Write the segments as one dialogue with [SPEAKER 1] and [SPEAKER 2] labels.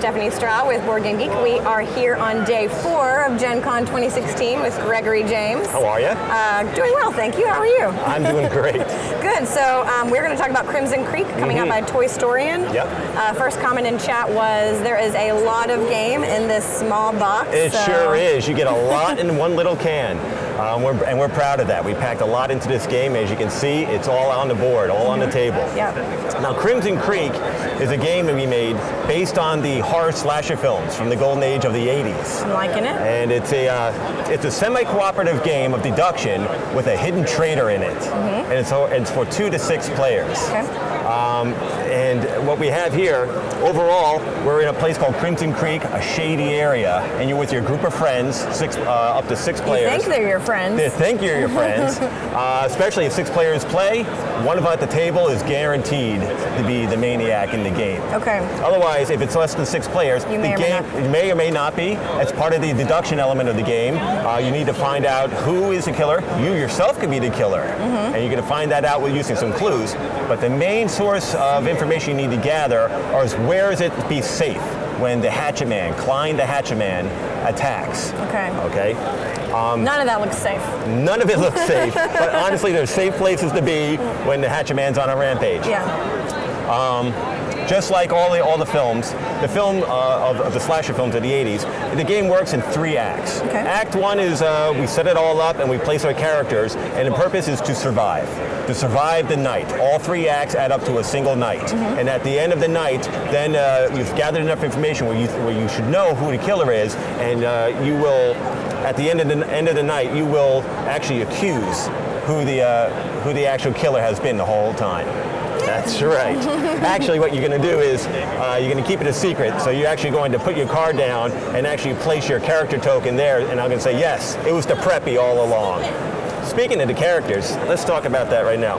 [SPEAKER 1] Stephanie Straw with BoardGameGeek. We are here on day 4 of Gen Con 2016 with Gregory James.
[SPEAKER 2] How are you?
[SPEAKER 1] Doing well, thank you. How are you?
[SPEAKER 2] I'm doing great.
[SPEAKER 1] Good. So we're going to talk about Crimson Creek coming out by Toy Storian.
[SPEAKER 2] Yep.
[SPEAKER 1] First comment in chat was there is a lot of game in this small box.
[SPEAKER 2] It sure is. You get a lot in one little can. And we're proud of that. We packed a lot into this game. As you can see, it's all on the board, all on the table.
[SPEAKER 1] Yep.
[SPEAKER 2] Now, Crimson Creek is a game that we made based on the horror slasher films from the golden age of the 80s.
[SPEAKER 1] I'm liking it.
[SPEAKER 2] And it's a semi-cooperative game of deduction with a hidden traitor in it. And it's for 2 to 6 players.
[SPEAKER 1] Okay.
[SPEAKER 2] And what we have here, overall, we're in a place called Crimson Creek, a shady area, and you're with your group of friends, up to 6 players.
[SPEAKER 1] You think they're your friends.
[SPEAKER 2] They think you're your friends, especially if 6 players play. One of them at the table is guaranteed to be the maniac in the game.
[SPEAKER 1] Okay.
[SPEAKER 2] Otherwise, if it's less than 6 players,
[SPEAKER 1] You
[SPEAKER 2] the game may or may not be. It's part of the deduction element of the game. You need to find out who is the killer. You yourself could be the killer, and you're going to find that out with using some clues. But the main source of information you need to gather is where is it be safe when the Hatchet Man, Klein the Hatchet Man, attacks.
[SPEAKER 1] Okay.
[SPEAKER 2] Okay.
[SPEAKER 1] None of that looks safe.
[SPEAKER 2] None of it looks safe, but honestly, there's safe places to be when the Hatchet Man's on a rampage.
[SPEAKER 1] Yeah.
[SPEAKER 2] Just like all the films, the film of the slasher films of the 80s, the game works in 3 acts.
[SPEAKER 1] Okay.
[SPEAKER 2] Act 1 is we set it all up and we place our characters, and the purpose is to survive the night. All 3 acts add up to a single night. And at the end of the night, then you've gathered enough information where you should know who the killer is, and you will, at the end of the night, you will actually accuse who the actual killer has been the whole time. That's right. Actually, what you're going to do is you're going to keep it a secret. So you're actually going to put your card down and actually place your character token there. And I'm going to say, yes, it was the preppy all along. Speaking of the characters, let's talk about that right now.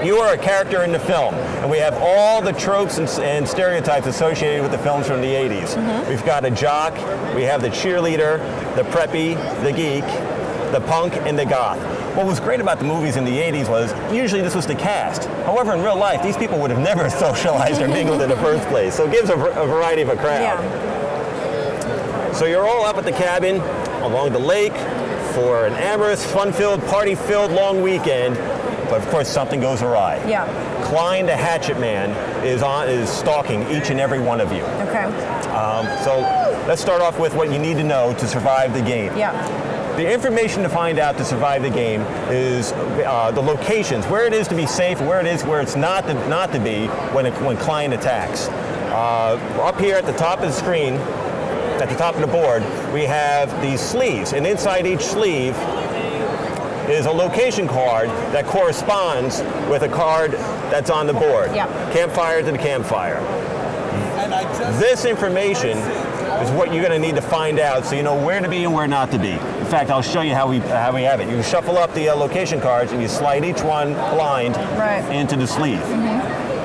[SPEAKER 2] You are a character in the film, and we have all the tropes and stereotypes associated with the films from the 80s. We've got a jock, we have the cheerleader, the preppy, the geek, the punk, and the goth. What was great about the movies in the 80s was usually this was the cast. However, in real life, these people would have never socialized or mingled in the first place. So it gives a variety of a crowd.
[SPEAKER 1] Yeah.
[SPEAKER 2] So you're all up at the cabin along the lake for an amorous, fun-filled, party-filled long weekend. But of course, something goes awry.
[SPEAKER 1] Yeah.
[SPEAKER 2] Klein the Hatchet Man is stalking each and every one of you.
[SPEAKER 1] Okay.
[SPEAKER 2] So let's start off with what you need to know to survive the game.
[SPEAKER 1] Yeah.
[SPEAKER 2] The information to find out to survive the game is the locations, where it is to be safe, where it's not to be when Klein attacks. Up here at the top of the screen, at the top of the board, we have these sleeves, and inside each sleeve is a location card that corresponds with a card that's on the board.
[SPEAKER 1] Yep.
[SPEAKER 2] Campfire to the campfire. This information is what you're going to need to find out so you know where to be and where not to be. In fact, I'll show you how we have it. You shuffle up the location cards and you slide each one blind into the sleeve.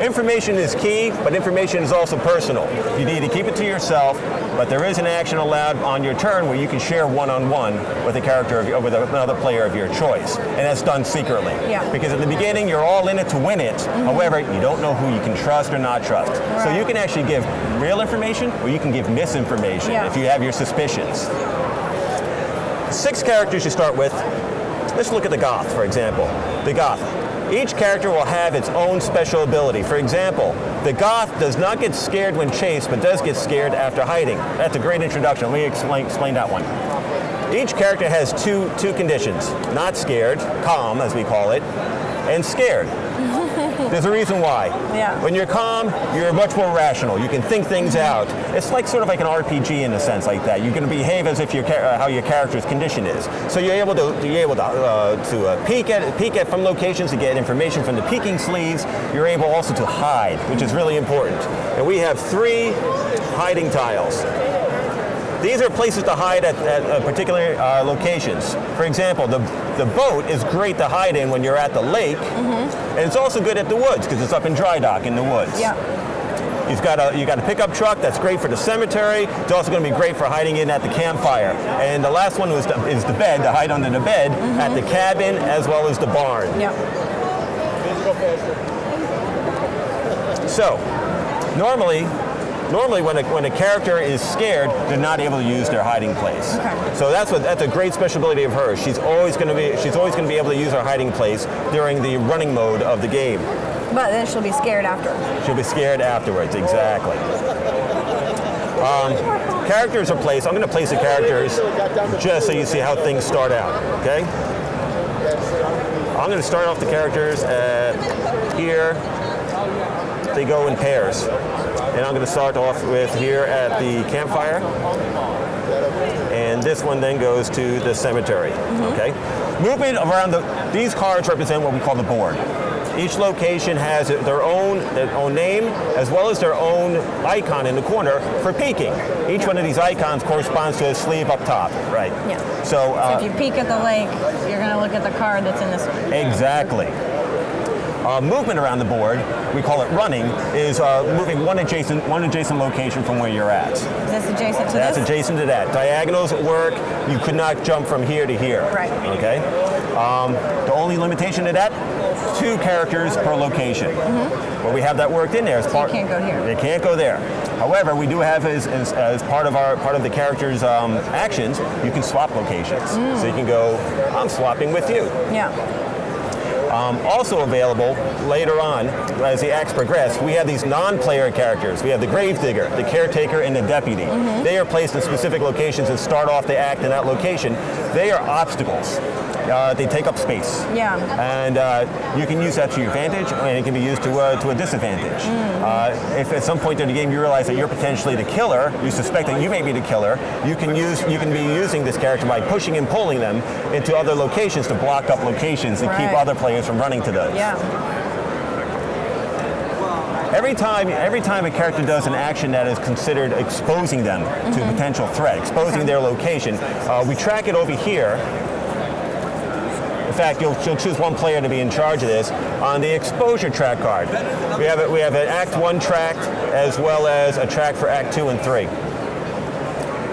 [SPEAKER 2] Information is key, but information is also personal. You need to keep it to yourself, but there is an action allowed on your turn where you can share one-on-one with a character with another player of your choice, and that's done secretly.
[SPEAKER 1] Yeah.
[SPEAKER 2] Because at the beginning, you're all in it to win it. However, you don't know who you can trust or not trust.
[SPEAKER 1] Right.
[SPEAKER 2] So you can actually give real information, or you can give misinformation if you have your suspicions. 6 characters you start with. Let's look at the goth, for example. The goth. Each character will have its own special ability. For example, the goth does not get scared when chased, but does get scared after hiding. That's a great introduction. Let me explain that one. Each character has two conditions. Not scared, calm as we call it, and scared. There's a reason why.
[SPEAKER 1] Yeah.
[SPEAKER 2] When you're calm, you're much more rational. You can think things out. It's like sort of like an RPG in a sense like that. You're going to behave as if how your character's condition is. So you're able to peek at from locations to get information from the peeking sleeves. You're able also to hide, which is really important. And we have 3 hiding tiles. These are places to hide at particular locations. For example, the boat is great to hide in when you're at the lake, and it's also good at the woods because it's up in dry dock in the woods.
[SPEAKER 1] Yeah.
[SPEAKER 2] You've got a pickup truck that's great for the cemetery. It's also going to be great for hiding in at the campfire. And the last one is the bed, to hide under the bed at the cabin as well as the barn.
[SPEAKER 1] Yeah.
[SPEAKER 2] So, normally, Normally, when a character is scared, they're not able to use their hiding place.
[SPEAKER 1] Okay.
[SPEAKER 2] So that's a great special ability of hers. She's always going to be able to use her hiding place during the running mode of the game.
[SPEAKER 1] But then she'll be scared after.
[SPEAKER 2] She'll be scared afterwards. Exactly. Characters are placed. I'm going to place the characters just so you see how things start out. Okay. I'm going to start off the characters at here. They go in pairs. And I'm going to start off with here at the campfire. And this one then goes to the cemetery. Okay? Movement around these cards represent what we call the board. Each location has their own name as well as their own icon in the corner for peeking. Each one of these icons corresponds to a sleeve up top. Right.
[SPEAKER 1] Yeah.
[SPEAKER 2] So
[SPEAKER 1] if you peek at the lake, you're going to look at the card that's in this one.
[SPEAKER 2] Exactly. Movement around the board, we call it running, is moving one adjacent location from where you're at.
[SPEAKER 1] Is this adjacent to
[SPEAKER 2] That's
[SPEAKER 1] this?
[SPEAKER 2] adjacent to that. Diagonals work. You could not jump from here to here.
[SPEAKER 1] Right.
[SPEAKER 2] Okay. The only limitation to that, 2 characters per location. Well, we have that worked in there.
[SPEAKER 1] So you can't go here.
[SPEAKER 2] They can't go there. However, we do have as part of the character's actions, you can swap locations. So you can go, I'm swapping with you.
[SPEAKER 1] Yeah.
[SPEAKER 2] Also available later on, as the acts progress, we have these non-player characters. We have the Gravedigger, the Caretaker, and the Deputy. They are placed in specific locations and start off the act in that location. They are obstacles. They take up space.
[SPEAKER 1] Yeah.
[SPEAKER 2] And you can use that to your advantage, and it can be used to a disadvantage. If at some point in the game you realize that you're potentially the killer, you suspect that you may be the killer, you can be using this character by pushing and pulling them into other locations to block up locations and keep other players from running to those.
[SPEAKER 1] Yeah.
[SPEAKER 2] Every time a character does an action that is considered exposing them to a potential threat, exposing their location, we track it over here. In fact, you'll choose one player to be in charge of this. On the exposure track card, we have an Act 1 track as well as a track for Act 2 and 3.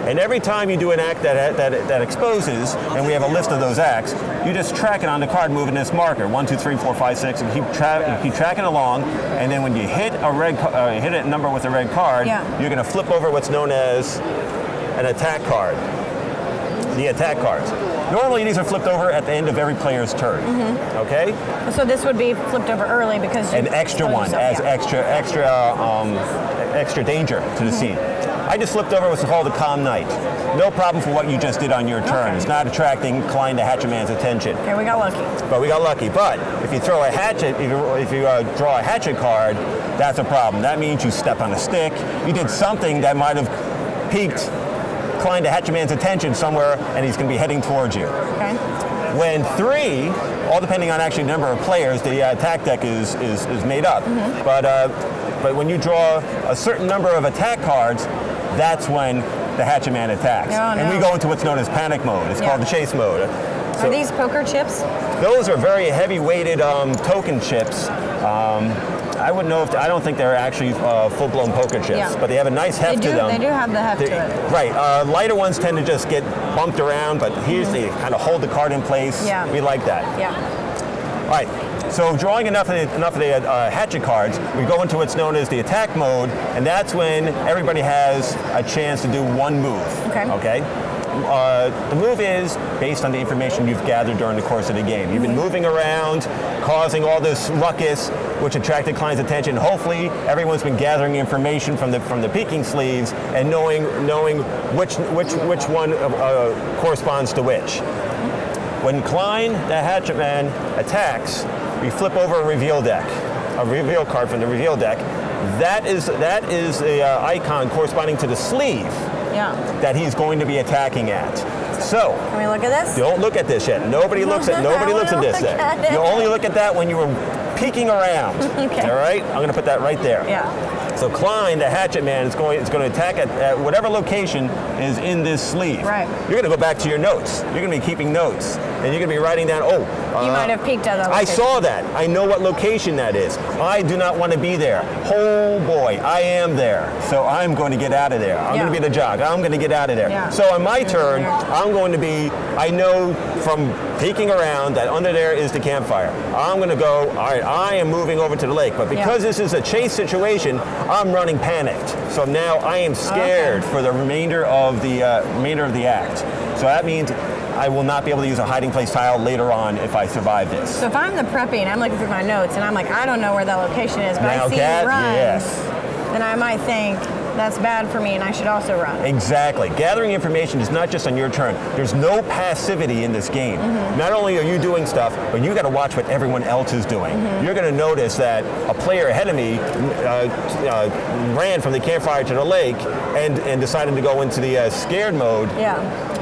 [SPEAKER 2] And every time you do an act that exposes, and we have a list of those acts, you just track it on the card moving this marker, 1, 2, 3, 4, 5, 6, and keep tracking along. And then when you hit a number with a red card, you're going to flip over what's known as an attack card. The attack cards. Normally these are flipped over at the end of every player's turn. Okay?
[SPEAKER 1] So this would be flipped over early because
[SPEAKER 2] an extra one as extra danger to the scene. I just flipped over what's called a Calm Night. No problem for what you just did on your turn. It's not attracting Klein the Hatchet Man's attention.
[SPEAKER 1] Okay, we got lucky.
[SPEAKER 2] But we got lucky. But if you throw a hatchet, if you draw a hatchet card, that's a problem. That means you step on a stick. You did something that might have piqued Klein the Hatchet Man's attention somewhere, and he's going to be heading towards you.
[SPEAKER 1] Okay.
[SPEAKER 2] When 3, all depending on actually the number of players, the attack deck is made up. But when you draw a certain number of attack cards, that's when the Hatchet Man attacks. And we go into what's known as panic mode. It's called the chase mode.
[SPEAKER 1] Are these poker chips?
[SPEAKER 2] Those are very heavy-weighted token chips. I don't think they're actually full-blown poker chips, but they have a nice heft to them.
[SPEAKER 1] They do have the heft to it.
[SPEAKER 2] Right. Lighter ones tend to just get bumped around, but here's they kind of hold the card in place.
[SPEAKER 1] Yeah.
[SPEAKER 2] We like that.
[SPEAKER 1] Yeah.
[SPEAKER 2] All right. So drawing enough of the hatchet cards, we go into what's known as the attack mode, and that's when everybody has a chance to do one move. Okay? The move is based on the information you've gathered during the course of the game. You've been moving around, causing all this ruckus, which attracted clients' attention. Hopefully, everyone's been gathering information from the peeking sleeves and knowing which one corresponds to which. When Klein, the Hatchet Man, attacks, we flip over a reveal card from the reveal deck. That is the icon corresponding to the sleeve that he's going to be attacking at. So,
[SPEAKER 1] can we look at this?
[SPEAKER 2] Don't look at this yet. Nobody looks at this yet. You only look at that when you were peeking around.
[SPEAKER 1] Okay.
[SPEAKER 2] All right? I'm going to put that right there.
[SPEAKER 1] Yeah.
[SPEAKER 2] So Klein, the Hatchet Man, is going to attack at whatever location is in this sleeve.
[SPEAKER 1] Right.
[SPEAKER 2] You're going to go back to your notes. You're going to be keeping notes. and you're going to be writing down,
[SPEAKER 1] you might have peeked at that
[SPEAKER 2] I
[SPEAKER 1] location.
[SPEAKER 2] saw that. I know what location that is. I do not want to be there. Oh boy, I am there. So I'm going to get out of there. I'm going to be the jock. I'm going to get out of there.
[SPEAKER 1] Yeah.
[SPEAKER 2] So on my turn, I'm going to be, I know from peeking around that under there is the campfire. I'm going to go, all right, I am moving over to the lake. But because this is a chase situation, I'm running panicked. So now I am scared for the remainder of the act. So that means I will not be able to use a hiding place tile later on if I survive this.
[SPEAKER 1] So if I'm the preppy and I'm looking through my notes and I'm like, I don't know where that location is, but
[SPEAKER 2] Now,
[SPEAKER 1] I see
[SPEAKER 2] Kat,
[SPEAKER 1] you run,
[SPEAKER 2] yes.
[SPEAKER 1] then I might think that's bad for me and I should also run.
[SPEAKER 2] Exactly. Gathering information is not just on your turn. There's no passivity in this game. Not only are you doing stuff, but you got to watch what everyone else is doing. You're going to notice that a player ahead of me ran from the campfire to the lake and decided to go into the scared mode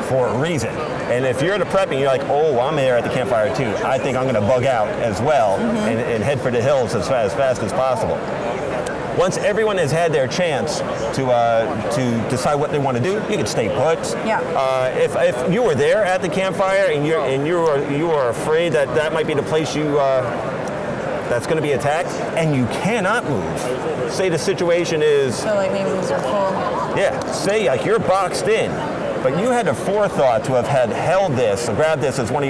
[SPEAKER 2] for a reason. And if you're the prepping, you're like, oh, I'm here at the campfire too. I think I'm going to bug out as well and head for the hills as fast as possible. Once everyone has had their chance to decide what they want to do, you can stay put. If you were there at the campfire and you are afraid that might be the place that's going to be attacked, and you cannot move. Say the situation is.
[SPEAKER 1] So like maybe these are full.
[SPEAKER 2] Yeah. Say like you're boxed in. But you had the forethought to have held this, grabbed this as one of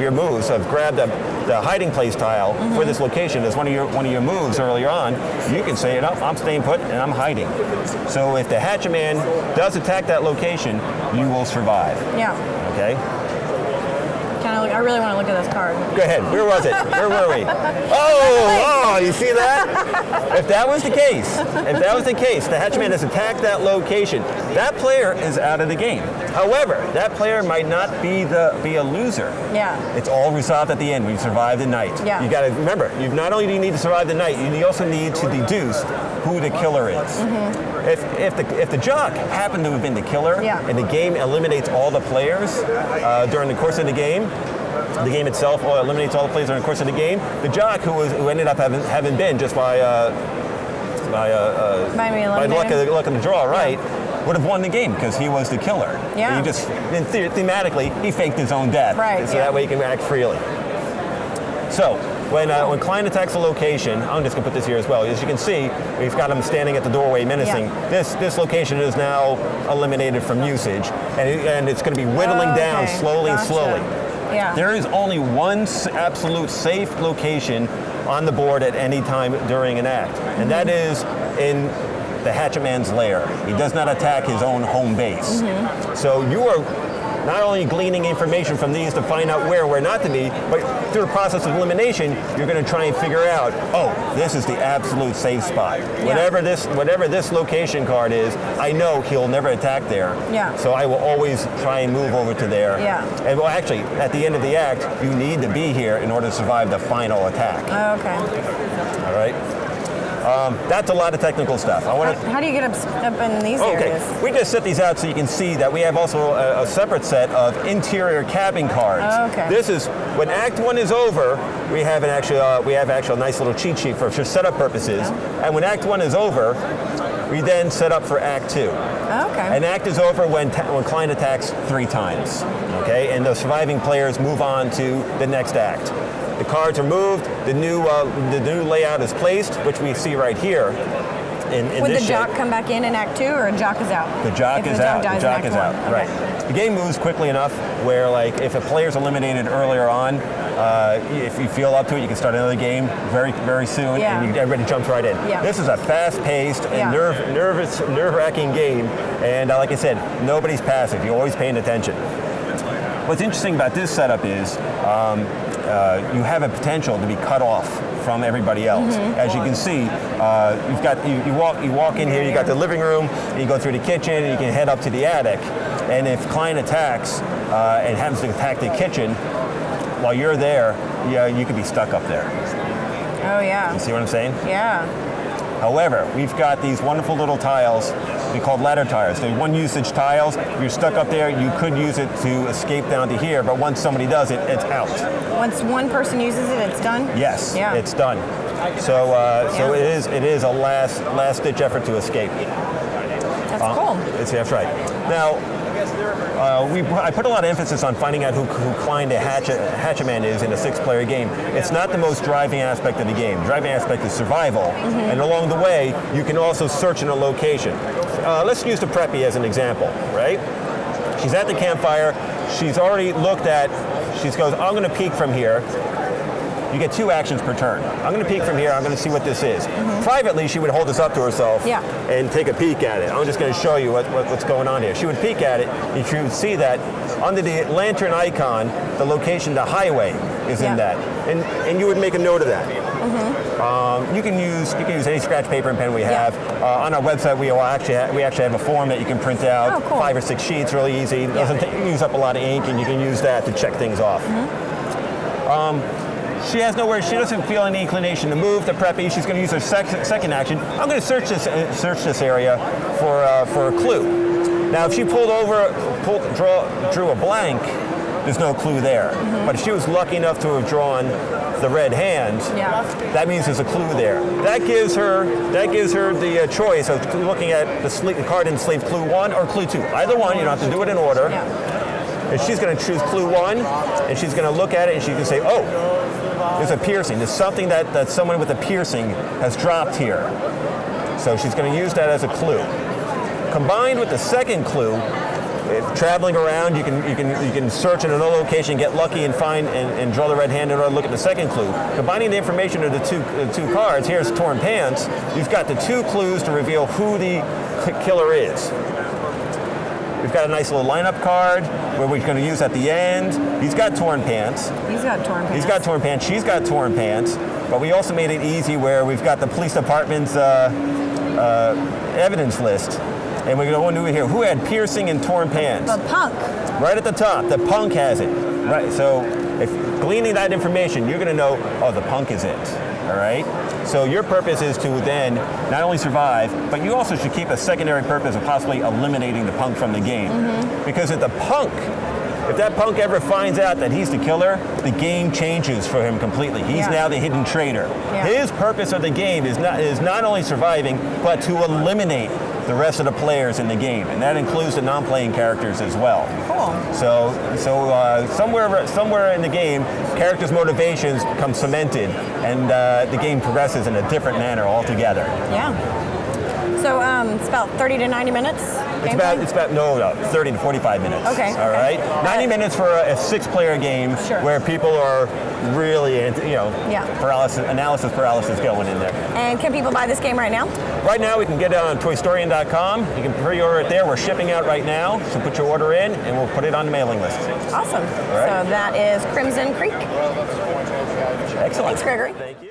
[SPEAKER 2] your moves, have grabbed the hiding place tile for this location as one of your moves earlier on. You can say, no, I'm staying put and I'm hiding. So if the hatchet man does attack that location, you will survive.
[SPEAKER 1] Yeah.
[SPEAKER 2] Okay.
[SPEAKER 1] I really want to look at this card.
[SPEAKER 2] Go ahead. Where was it? Where were we? Oh, you see that? If that was the case, the hatchman has attacked that location, that player is out of the game. However, that player might not be a loser.
[SPEAKER 1] Yeah.
[SPEAKER 2] It's all resolved at the end when you survive the night.
[SPEAKER 1] Yeah.
[SPEAKER 2] You got to remember, you not only do you need to survive the night, you also need to deduce who the killer is. If the jock happened to have been the killer and the game eliminates all the players during the course of the game itself eliminates all the players during the course of the game, the jock who ended up having been just by luck of the draw, right, would have won the game because he was the killer.
[SPEAKER 1] Yeah.
[SPEAKER 2] He just, thematically, he faked his own death.
[SPEAKER 1] Right.
[SPEAKER 2] So that way he can act freely. So, when Klein attacks a location, I'm just going to put this here as well. As you can see, we've got him standing at the doorway menacing.
[SPEAKER 1] Yeah.
[SPEAKER 2] This location is now eliminated from usage, and it's going to be whittling down slowly and slowly.
[SPEAKER 1] Yeah.
[SPEAKER 2] There is only one absolute safe location on the board at any time during an act, and that is in the hatchet man's lair. He does not attack his own home base. So you are not only gleaning information from these to find out where not to be, but through a process of elimination, you're going to try and figure out, oh, this is the absolute safe spot.
[SPEAKER 1] Yeah.
[SPEAKER 2] Whatever this location card is, I know he'll never attack there.
[SPEAKER 1] Yeah.
[SPEAKER 2] So I will always try and move over to there.
[SPEAKER 1] Yeah.
[SPEAKER 2] And well, actually, at the end of the act, you need to be here in order to survive the final attack.
[SPEAKER 1] Oh, okay.
[SPEAKER 2] All right. That's a lot of technical stuff.
[SPEAKER 1] How do you get up in these areas?
[SPEAKER 2] We just set these out so you can see that we have also a separate set of interior cabin cards.
[SPEAKER 1] Oh, okay.
[SPEAKER 2] This is when Act 1 is over. We have an actual nice little cheat sheet for setup purposes.
[SPEAKER 1] Oh.
[SPEAKER 2] And when Act 1 is over, we then set up for Act 2.
[SPEAKER 1] Oh, okay.
[SPEAKER 2] An act is over when Klein attacks 3 times. Okay, and the surviving players move on to the next act. The cards are moved. The new layout is placed, which we see right here.
[SPEAKER 1] Would the jock come back in Act 2, or a jock is out?
[SPEAKER 2] The jock is out. The jock is out.
[SPEAKER 1] Okay.
[SPEAKER 2] Right. The game moves quickly enough where, like, if a player's eliminated earlier on, if you feel up to it, you can start another game very, very soon, and everybody jumps right in.
[SPEAKER 1] Yeah.
[SPEAKER 2] This is a fast-paced and nerve-wracking game, and like I said, nobody's passive. You're always paying attention. What's interesting about this setup is you have a potential to be cut off from everybody else. As you can see, you walk in here. You got the living room, and you go through the kitchen, and you can head up to the attic. And if Klein attacks and happens to attack the kitchen while you're there, you could be stuck up there.
[SPEAKER 1] Oh yeah.
[SPEAKER 2] You see what I'm saying?
[SPEAKER 1] Yeah.
[SPEAKER 2] However, we've got these wonderful little tiles. They're called ladder tiles. They're one-usage tiles. If you're stuck up there, you could use it to escape down to here, but once somebody does it, it's out.
[SPEAKER 1] Once one person uses it, it's done?
[SPEAKER 2] Yes,
[SPEAKER 1] Yeah.
[SPEAKER 2] it's done. So it is a last-ditch effort to escape.
[SPEAKER 1] That's cool.
[SPEAKER 2] That's right. Now, I put a lot of emphasis on finding out who Klein the Hatchaman is in a 6-player game. It's not the most driving aspect of the game. The driving aspect is survival, and along the way, you can also search in a location. Let's use the Preppy as an example, right? She's at the campfire. She's already looked at. She goes, I'm going to peek from here. You get 2 actions per turn. I'm going to peek from here. I'm going to see what this is. Privately, she would hold this up to herself and take a peek at it. I'm just going to show you what's going on here. She would peek at it, and she would see that under the lantern icon, the location, the highway is in that, and you would make a note of that. You can use any scratch paper and pen we have. On our website, we actually have a form that you can print out, 5 or 6 sheets, really easy. It doesn't use up a lot of ink, and you can use that to check things off. She doesn't feel any inclination to move the Preppy. She's going to use her second action. I'm going to search this area for a clue. Now, if she drew a blank, there's no clue there. But if she was lucky enough to have drawn the red hand, that means there's a clue there. That gives her the choice of looking at the card in sleeve clue 1 or clue 2. Either one, you don't have to do it in order. And she's going to choose clue 1, and she's going to look at it, and she can say, oh, there's a piercing. There's something that someone with a piercing has dropped here. So she's going to use that as a clue. Combined with the second clue, traveling around, you can search in another location, get lucky, and find and draw the red hand in order to look at the second clue. Combining the information of the two cards, here's torn pants. You've got the 2 clues to reveal who the killer is. We've got a nice little lineup card where we're going to use at the end. He's got torn pants.
[SPEAKER 1] He's got torn pants.
[SPEAKER 2] He's got torn pants. She's got torn pants. But we also made it easy where we've got the police department's evidence list. And we're going to go into here. Who had piercing and torn pants?
[SPEAKER 1] The punk.
[SPEAKER 2] Right at the top. The punk has it. Right. So if gleaning that information, you're going to know, oh, the punk is it. All right? So your purpose is to then not only survive, but you also should keep a secondary purpose of possibly eliminating the punk from the game. Because if that punk ever finds out that he's the killer, the game changes for him completely. He's now the hidden traitor. His purpose of the game is not only surviving, but to eliminate the rest of the players in the game, and that includes the non-playing characters as well.
[SPEAKER 1] Cool.
[SPEAKER 2] So somewhere in the game, characters' motivations become cemented, and the game progresses in a different manner altogether.
[SPEAKER 1] Yeah. So it's about 30 to 90 minutes?
[SPEAKER 2] It's about 30 to 45 minutes.
[SPEAKER 1] Okay.
[SPEAKER 2] All right. 90 minutes for a 6-player game where people are really, analysis paralysis going in there.
[SPEAKER 1] And can people buy this game right now?
[SPEAKER 2] Right now, we can get it on toystorian.com. You can pre-order it there. We're shipping out right now. So put your order in, and we'll put it on the mailing list.
[SPEAKER 1] Awesome.
[SPEAKER 2] All right.
[SPEAKER 1] So that is Crimson Creek.
[SPEAKER 2] Excellent.
[SPEAKER 1] Thanks, Gregory.
[SPEAKER 2] Thank you.